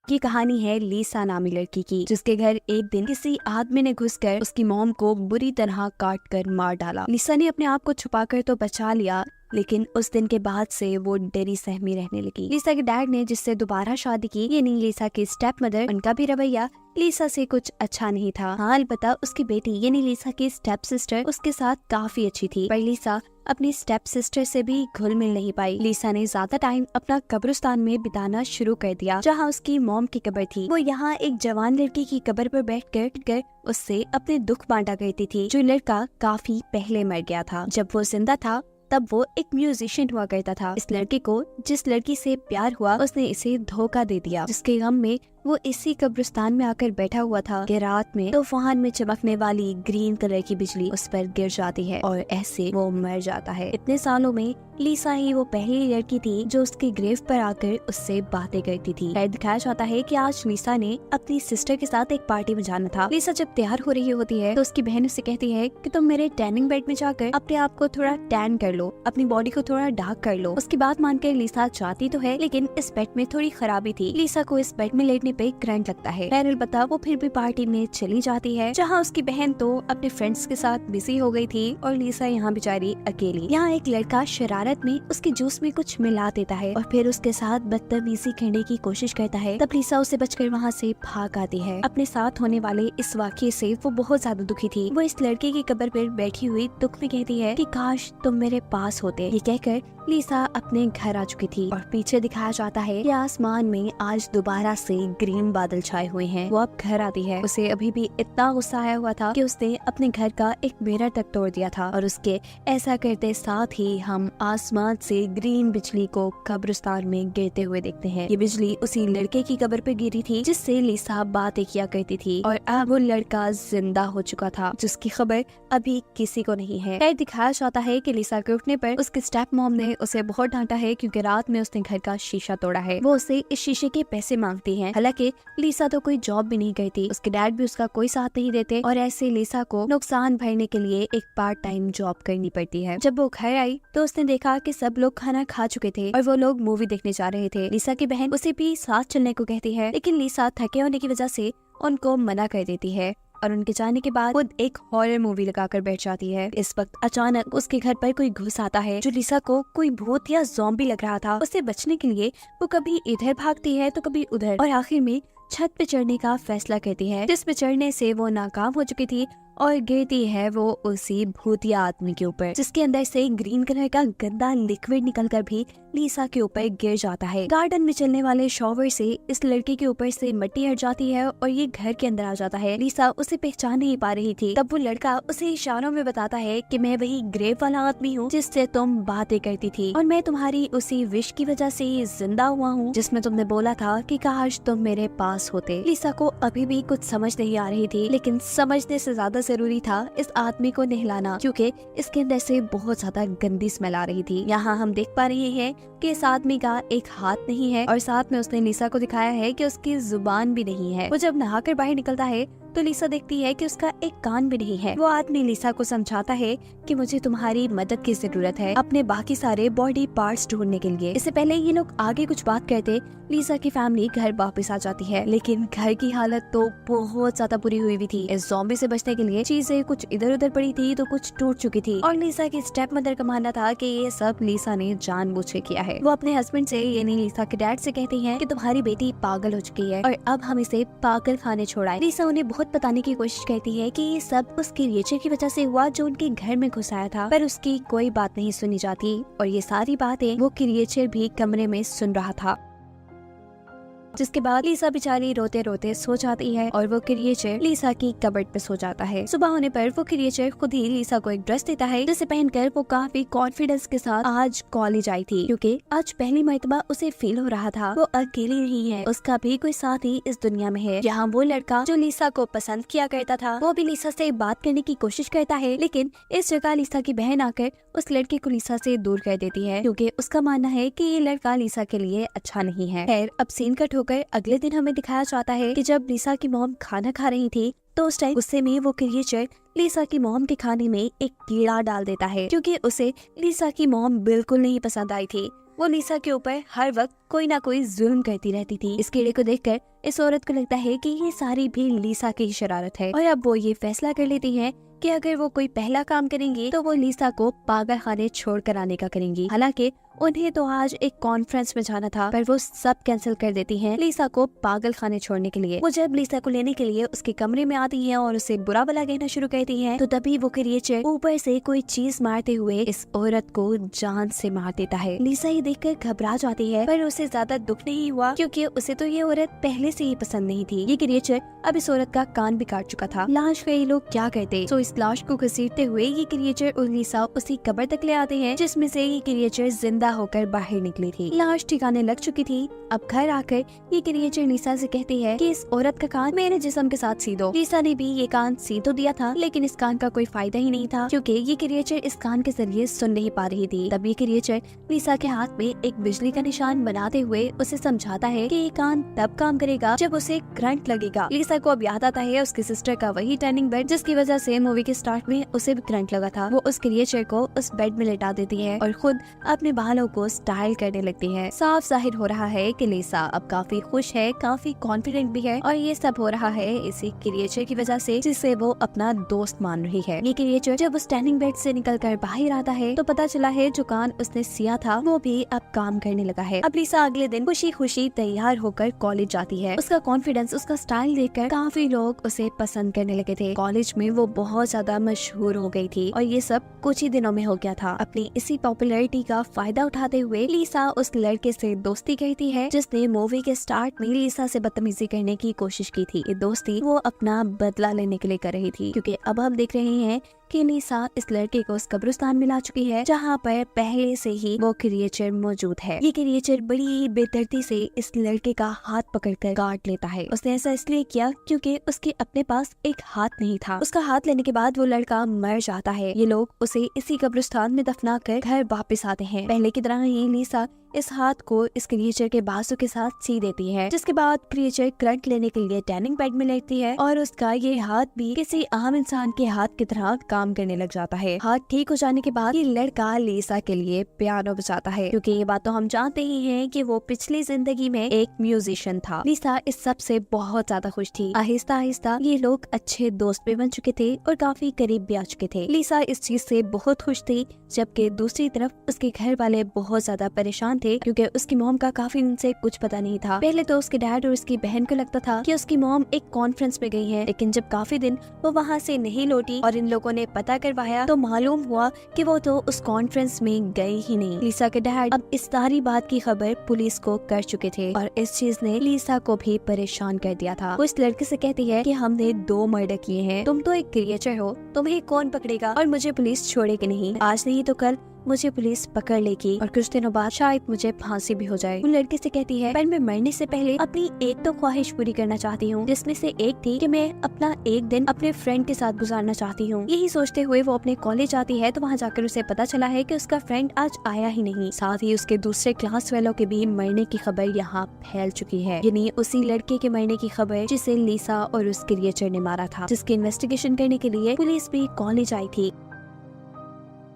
ये कहानी है लीसा नामी लड़की की, जिसके घर एक दिन किसी आदमी ने घुसकर उसकी मॉम को बुरी तरह काट कर मार डाला। लीसा ने अपने आप को छुपाकर तो बचा लिया, लेकिन उस दिन के बाद से वो डरी सहमी रहने लगी। लीसा के डैड ने जिससे दोबारा शादी की, यानी लीसा की स्टेप मदर, उनका भी रवैया लीसा से कुछ अच्छा नहीं था। हाँ, अलबत्ता उसकी बेटी यानी लीसा की स्टेप सिस्टर उसके साथ काफी अच्छी थी, पर लीसा अपनी स्टेप सिस्टर से भी घुल मिल नहीं पाई। लीसा ने ज्यादा टाइम अपना कब्रिस्तान में बिताना शुरू कर दिया, जहाँ उसकी मॉम की कब्र थी। वो यहाँ एक जवान लड़की की कब्र पर बैठकर उससे अपने दुख बांटा करती थी, जो लड़का काफी पहले मर गया था। जब वो जिंदा था तब वो एक म्यूजिशियन हुआ करता था। इस लड़के को जिस लड़की से प्यार हुआ उसने इसे धोखा दे दिया, जिसके गम में वो इसी कब्रिस्तान में आकर बैठा हुआ था कि रात में तूफान में चमकने वाली ग्रीन कलर की बिजली उस पर गिर जाती है और ऐसे वो मर जाता है। इतने सालों में लीसा ही वो पहली लड़की थी जो उसके ग्रेव पर आकर उससे बातें करती थी। शायद दिखाया जाता है कि आज लीसा ने अपनी सिस्टर के साथ एक पार्टी में जाना था। लीसा जब तैयार हो रही होती है तो उसकी बहन उससे कहती है कि तुम मेरे टैनिंग बेड में जाकर अपने आप को थोड़ा टैन कर लो, अपनी बॉडी को थोड़ा डार्क कर लो। उसकी बात मानकर लीसा चाहती तो है, लेकिन इस बेड में थोड़ी खराबी थी। लीसा को इस बेड में लेटने पे करंट लगता है। अलबत्ता वो फिर भी पार्टी में चली जाती है, जहाँ उसकी बहन तो अपने फ्रेंड्स के साथ बिजी हो गई थी और लीसा यहाँ बेचारी अकेली। यहाँ एक लड़का शरारत में उसके जूस में कुछ मिला देता है और फिर उसके साथ बदतमीजी करने की कोशिश करता है। तब लीसा उसे बचकर वहाँ से भाग आती है। अपने साथ होने वाले इस वाक़ये से वो बहुत ज्यादा दुखी थी। वो इस लड़के की कब्र पर बैठी हुई दुख में कहती है कि काश तुम मेरे पास होते। ये कहकर लीसा अपने घर आ चुकी थी और पीछे दिखाया जाता है कि आसमान में आज दोबारा से ग्रीन बादल छाए हुए हैं। वो अब घर आती है। उसे अभी भी इतना गुस्सा आया हुआ था कि उसने अपने घर का एक मिरर तक तोड़ दिया था और उसके ऐसा करते साथ ही हम आसमान से ग्रीन बिजली को कब्रिस्तान में गिरते हुए देखते हैं। ये बिजली उसी लड़के की कब्र पे गिरी थी जिससे लीसा बातें किया करती थी और अब वो लड़का जिंदा हो चुका था, जिसकी खबर अभी किसी को नहीं है। फिर दिखाया जाता है कि लीसा के उठने पर उसके स्टेप मॉम ने उसे बहुत डांटा है, क्योंकि रात में उसने घर का शीशा तोड़ा है। वो उसे इस शीशे के पैसे मांगती है। हालांकि लीसा तो कोई जॉब भी नहीं करती, उसके डैड भी उसका कोई साथ नहीं देते और ऐसे लीसा को नुकसान भरने के लिए एक पार्ट टाइम जॉब करनी पड़ती है। जब वो घर आई तो उसने देखा कि सब लोग खाना खा चुके थे और वो लोग मूवी देखने जा रहे थे। लीसा की बहन उसे भी साथ चलने को कहती है, लेकिन लीसा थके होने की वजह से उनको मना कर देती है और उनके जाने के बाद खुद एक हॉरर मूवी लगाकर बैठ जाती है। इस वक्त अचानक उसके घर पर कोई घुस आता है, जो लीसा को कोई भूत या ज़ॉम्बी लग रहा था। उससे बचने के लिए वो कभी इधर भागती है तो कभी उधर और आखिर में छत पे चढ़ने का फैसला करती है, जिस पे चढ़ने से वो नाकाम हो चुकी थी और गिरती है वो उसी भूतिया आदमी के ऊपर, जिसके अंदर से ग्रीन कलर का गंदा लिक्विड निकलकर भी लीसा के ऊपर गिर जाता है। गार्डन में चलने वाले शॉवर से इस लड़के के ऊपर से मिट्टी हट जाती है और ये घर के अंदर आ जाता है। लीसा उसे पहचान नहीं पा रही थी। तब वो लड़का उसे इशारों में बताता है कि मैं वही ग्रेव वाला आदमी हूँ जिससे तुम बातें करती थी और मैं तुम्हारी उसी विश की वजह से जिंदा हुआ हूँ जिसमें तुमने बोला था कि काश तुम मेरे पास होते। लीसा को अभी भी कुछ समझ नहीं आ रही थी, लेकिन समझने से ज्यादा जरूरी था इस आदमी को नहलाना, क्योंकि इसके अंदर से बहुत ज्यादा गंदी स्मेल आ रही थी। यहाँ हम देख पा रहे हैं कि इस आदमी का एक हाथ नहीं है और साथ में उसने लीसा को दिखाया है कि उसकी जुबान भी नहीं है। वो जब नहाकर बाहर निकलता है तो लीसा देखती है कि उसका एक कान भी नहीं है। वो आदमी लीसा को समझाता है कि मुझे तुम्हारी मदद की जरूरत है अपने बाकी सारे बॉडी पार्ट्स ढूंढने के लिए। इससे पहले ये लोग आगे कुछ बात करते लीसा की फैमिली घर वापस आ जाती है, लेकिन घर की हालत तो बहुत ज्यादा बुरी हुई हुई थी। इस ज़ॉम्बी से बचने के लिए चीजें कुछ इधर उधर पड़ी थी तो कुछ टूट चुकी थी और लीसा की स्टेप मदर का मानना था कि ये सब लीसा ने जानबूझ के किया है। वो अपने हस्बैंड से यानी लीसा के डैड से कहती है कि तुम्हारी बेटी पागल हो चुकी है और अब हम इसे पागल खाने छोड़ाएं। लीसा उन्हें बहुत बताने की कोशिश करती है कि ये सब उस क्रिएचर की वजह से हुआ जो उनके घर में घुस आया था, पर उसकी कोई बात नहीं सुनी जाती और ये सारी बातें वो क्रिएचर भी कमरे में सुन रहा था। जिसके बाद लीसा बेचारी रोते रोते सो जाती है और वो क्रिएचर लीसा की कबर्ड पे सो जाता है। सुबह होने पर वो क्रिएचर खुद ही लीसा को एक ड्रेस देता है, जिसे पहनकर वो काफी कॉन्फिडेंस के साथ आज कॉलेज आई थी, क्योंकि आज पहली मर्तबा उसे फील हो रहा था वो अकेली नहीं है, उसका भी कोई साथी इस दुनिया में है। यहाँ वो लड़का जो लीसा को पसंद किया करता था वो भी लीसा से बात करने की कोशिश करता है, लेकिन इस जगह लीसा की बहन आकर उस लड़के को लीसा से दूर कर देती है, क्योंकि उसका मानना है कि ये लड़का लीसा के लिए अच्छा नहीं है। खैर, अब सीन कट होकर अगले दिन हमें दिखाया जाता है कि जब लीसा की मॉम खाना खा रही थी तो उस टाइम गुस्से में वो क्रिएचर लीसा की मॉम के खाने में एक कीड़ा डाल देता है, क्योंकि उसे लीसा की मॉम बिल्कुल नहीं पसंद आई थी। वो लीसा के ऊपर हर वक्त कोई ना कोई जुल्म करती रहती थी। इस कीड़े को देखकर इस औरत को लगता है कि ये सारी भी लीसा की ही शरारत है और अब वो ये फैसला कर लेती है कि अगर वो कोई पहला काम करेंगी तो वो लीसा को पागल खाने छोड़ कर आने का करेंगी। हालांकि उन्हें तो आज एक कॉन्फ्रेंस में जाना था, पर वो सब कैंसिल कर देती हैं लीसा को पागल खाने छोड़ने के लिए। वो जब लीसा को लेने के लिए उसके कमरे में आती हैं और उसे बुरा भला कहना शुरू करती हैं, तो तभी वो क्रिएचर ऊपर से कोई चीज मारते हुए इस औरत को जान से मार देता है। लीसा ये देखकर घबरा जाती है, पर उसे ज्यादा दुख नहीं हुआ क्योंकि उसे तो ये औरत पहले से ही पसंद नहीं थी। ये क्रिएचर अब इस औरत का कान भी काट चुका था। लाश का ये लोग क्या करते, तो इस लाश को घसीटते हुए ये क्रिएचर और लीसा उसी कब्र तक ले आते हैं जिसमें से ये क्रिएचर जिंदा होकर बाहर निकली थी। लाश ठिकाने लग चुकी थी। अब घर आकर ये क्रिएचर लीसा से कहती है कि इस औरत का कान मेरे जिस्म के साथ सी दो। लीसा ने भी ये कान सी तो दिया था, लेकिन इस कान का कोई फायदा ही नहीं था क्योंकि ये क्रिएचर इस कान के जरिए सुन नहीं पा रही थी। तब ये क्रिएचर लीसा के हाथ में एक बिजली का निशान बनाते हुए उसे समझाता है कि ये कान तब काम करेगा जब उसे करंट लगेगा। लीसा को अब याद आता है उसकी सिस्टर का वही टर्निंग बेड जिसकी वजह से मूवी के स्टार्ट में उसे भी करंट लगा था। वो उस क्रिएचर को उस बेड में लेटा देती है और खुद अपने बालों को स्टाइल करने लगती है। साफ जाहिर हो रहा है कि लीसा अब काफी खुश है, काफी कॉन्फिडेंट भी है और ये सब हो रहा है इसी क्रिएचर की वजह से जिसे वो अपना दोस्त मान रही है। ये क्रिएचर जब उस टर्निंग बेड से निकलकर बाहर आता है तो पता चला है जो कान उसने सिया था वो भी अब काम करने लगा है। अब लीसा अगले दिन खुशी खुशी तैयार होकर कॉलेज जाती है। उसका कॉन्फिडेंस, उसका स्टाइल देखकर काफी लोग उसे पसंद करने लगे थे। कॉलेज में वो बहुत ज्यादा मशहूर हो गई थी और ये सब कुछ ही दिनों में हो गया था। अपनी इसी पॉपुलैरिटी का फायदा उठाते हुए लीसा उस लड़के से दोस्ती करती है जिसने मूवी के स्टार्ट में लीसा से बदतमीजी करने की कोशिश की थी। ये दोस्ती वो अपना बदला लेने के लिए कर रही थी क्योंकि अब हम देख रहे हैं कि लीसा इस लड़के को उस कब्रिस्तान में ला चुकी है जहाँ पर पहले से ही वो क्रिएचर मौजूद है। ये क्रिएचर बड़ी ही बेदर्दी से इस लड़के का हाथ पकड़कर काट लेता है। उसने ऐसा इसलिए किया क्योंकि उसके अपने पास एक हाथ नहीं था। उसका हाथ लेने के बाद वो लड़का मर जाता है। ये लोग उसे इसी कब्रिस्तान में दफना कर घर वापस आते हैं। पहले की तरह ही लीसा इस हाथ को इस क्रिएचर के बाजू के साथ सी देती है, जिसके बाद क्रिएचर करंट लेने के लिए टर्निंग बेड में लेटती है और उसका ये हाथ भी किसी आम इंसान के हाथ की तरह काम करने लग जाता है। हाथ ठीक हो जाने के बाद ये लड़का लीसा के लिए पियानो बजाता है क्योंकि ये बात तो हम जानते ही हैं कि वो पिछली जिंदगी में एक म्यूजिशियन था। लीसा इस सब से बहुत ज्यादा खुश थी। आहिस्ता आहिस्ता ये लोग अच्छे दोस्त भी बन चुके थे और काफी करीब भी आ चुके थे। लीसा इस चीज से बहुत खुश थी, जबकि दूसरी तरफ उसके घर वाले बहुत ज्यादा परेशान थे क्योंकि उसकी मॉम का काफी दिन से कुछ पता नहीं था। पहले तो उसके डैड और उसकी बहन को लगता था कि उसकी मॉम एक कॉन्फ्रेंस में गई है, लेकिन जब काफी दिन वो वहाँ से नहीं लौटी और इन लोगों ने पता करवाया तो मालूम हुआ कि वो तो उस कॉन्फ्रेंस में गई ही नहीं। लीसा के डैड अब इस सारी बात की खबर पुलिस को कर चुके थे और इस चीज ने लीसा को भी परेशान कर दिया था। वो इस लड़के से कहती है कि हमने 2 मर्डर किए हैं, तुम तो एक क्रिएचर हो, तुम्हें कौन पकड़ेगा और मुझे पुलिस छोड़ेगी नहीं। आज नहीं तो कल मुझे पुलिस पकड़ लेगी और कुछ दिनों बाद शायद मुझे फांसी भी हो जाए। वो लड़के से कहती है पर मैं मरने से पहले अपनी एक तो ख्वाहिश पूरी करना चाहती हूँ, जिसमें से एक थी कि मैं अपना एक दिन अपने फ्रेंड के साथ गुजारना चाहती हूँ। यही सोचते हुए वो अपने कॉलेज आती है तो वहाँ जाकर उसे पता चला है कि उसका फ्रेंड आज आया ही नहीं। साथ ही उसके दूसरे क्लास वालों के भी मरने की खबर यहाँ फैल चुकी है, यानी उसी लड़के के मरने की खबर जिसे लीसा और उस क्रिएचर ने मारा था, जिसकी इन्वेस्टिगेशन करने के लिए पुलिस भी कॉलेज आई थी।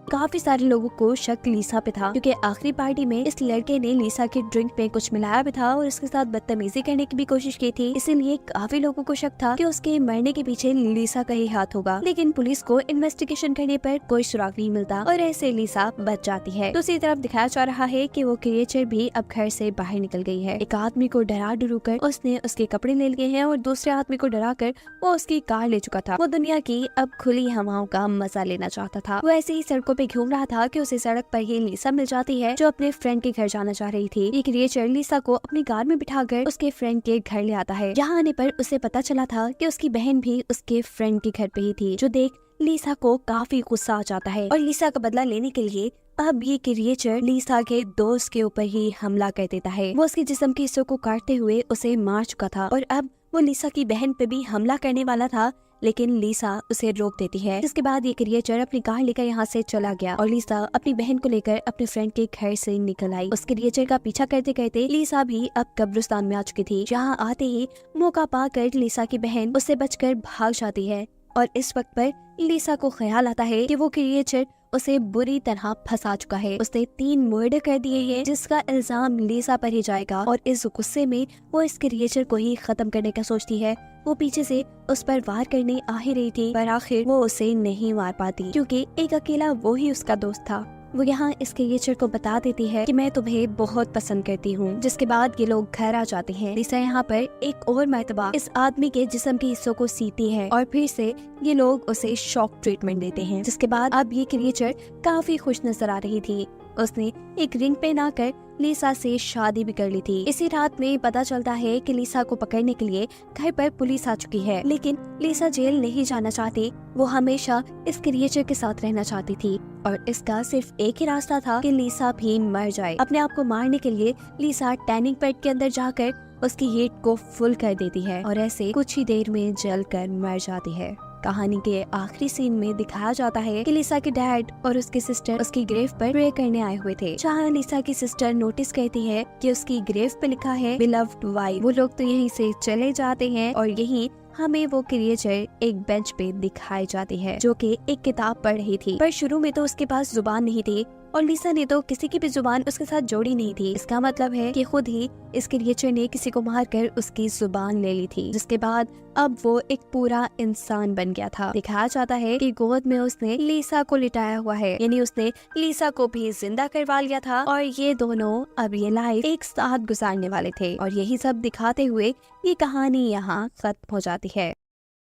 काफी सारे लोगों को शक लीसा पे था क्योंकि आखिरी पार्टी में इस लड़के ने लीसा की ड्रिंक में कुछ मिलाया भी था और उसके साथ बदतमीजी करने की भी कोशिश की थी। इसीलिए काफी लोगों को शक था कि उसके मरने के पीछे लीसा का ही हाथ होगा, लेकिन पुलिस को इन्वेस्टिगेशन करने पर कोई सुराग नहीं मिलता और ऐसे लीसा बच जाती है। दूसरी तरफ दिखाया जा रहा है कि वो क्रिएचर भी अब घर से बाहर निकल गई है। एक आदमी को डरा डरू कर उसने उसके कपड़े ले लिए हैं और दूसरे आदमी को डरा कर वो उसकी कार ले चुका था। वो दुनिया की अब खुली हवाओं का मजा लेना चाहता था। वो ऐसे ही सड़कों पे घूम रहा था कि उसे सड़क पर ही लीसा मिल जाती है जो अपने फ्रेंड के घर जाना चाह रही थी। ये क्रिएचर लीसा को अपनी कार में बिठाकर उसके फ्रेंड के घर ले आता है। यहाँ आने पर उसे पता चला था कि उसकी बहन भी उसके फ्रेंड के घर पे ही थी, जो देख लीसा को काफी गुस्सा आ जाता है और लीसा का बदला लेने के लिए अब ये क्रिएचर लीसा के दोस्त के ऊपर ही हमला कर देता है। वो उसके जिस्म के हिस्सों को काटते हुए उसे मार चुका था और अब वो लीसा की बहन पे भी हमला करने वाला था, लेकिन लीसा उसे रोक देती है। जिसके बाद ये क्रिएचर अपनी कार लेकर यहाँ से चला गया और लीसा अपनी बहन को लेकर अपने फ्रेंड के घर से निकल आई। उस क्रिएचर का पीछा करते करते लीसा भी अब कब्रिस्तान में आ चुकी थी। जहाँ आते ही मौका पाकर लीसा की बहन उससे बचकर भाग जाती है और इस वक्त पर लिसा को ख्याल आता है कि वो क्रिएचर उसे बुरी तरह फंसा चुका है। उसने 3 मर्डर कर दिए हैं जिसका इल्जाम लिसा पर ही जाएगा और इस गुस्से में वो इस क्रिएचर को ही खत्म करने का सोचती है। वो पीछे से उस पर वार करने आ ही रही थी पर आखिर वो उसे नहीं मार पाती क्योंकि एक अकेला वो ही उसका दोस्त था। वो यहाँ इस क्रिएचर को बता देती है कि मैं तुम्हें बहुत पसंद करती हूँ, जिसके बाद ये लोग घर आ जाते हैं। लिसा यहाँ पर एक और मर्तबा इस आदमी के जिस्म के हिस्सों को सीती है और फिर से ये लोग उसे शॉक ट्रीटमेंट देते हैं, जिसके बाद अब ये क्रिएचर काफी खुश नजर आ रही थी। उसने एक रिंग पहना कर लिसा से शादी भी कर ली थी। इसी रात में पता चलता है कि लिसा को पकड़ने के लिए घर पर पुलिस आ चुकी है, लेकिन लिसा जेल नहीं जाना चाहती। वो हमेशा इस क्रिएचर के साथ रहना चाहती थी और इसका सिर्फ एक ही रास्ता था कि लिसा भी मर जाए। अपने आप को मारने के लिए लिसा टैनिंग बेड के अंदर जाकर उसकी हीट को फुल कर देती है और ऐसे कुछ ही देर में जल कर मर जाती है। कहानी के आखिरी सीन में दिखाया जाता है कि लिसा के डैड और उसकी सिस्टर उसकी ग्रेव पर प्रे करने आए हुए थे, जहाँ लिसा की सिस्टर नोटिस करती है कि उसकी ग्रेव पे लिखा है बिलव्ड वाइफ। वो लोग तो यहीं से चले जाते हैं और यहीं हमें वो क्रिएचर एक बेंच पे दिखाई जाती है जो कि एक किताब पढ़ रही थी, पर शुरू में तो उसके पास जुबान नहीं थी और लिसा ने तो किसी की भी जुबान उसके साथ जोड़ी नहीं थी। इसका मतलब है कि खुद ही इस क्रिएचर ने किसी को मारकर उसकी जुबान ले ली थी, जिसके बाद अब वो एक पूरा इंसान बन गया था। दिखाया जाता है कि गोद में उसने लिसा को लिटाया हुआ है, यानी उसने लिसा को भी जिंदा करवा लिया था और ये दोनों अब ये लाइफ एक साथ गुजारने वाले थे। और यही सब दिखाते हुए ये कहानी यहाँ खत्म हो जाती है।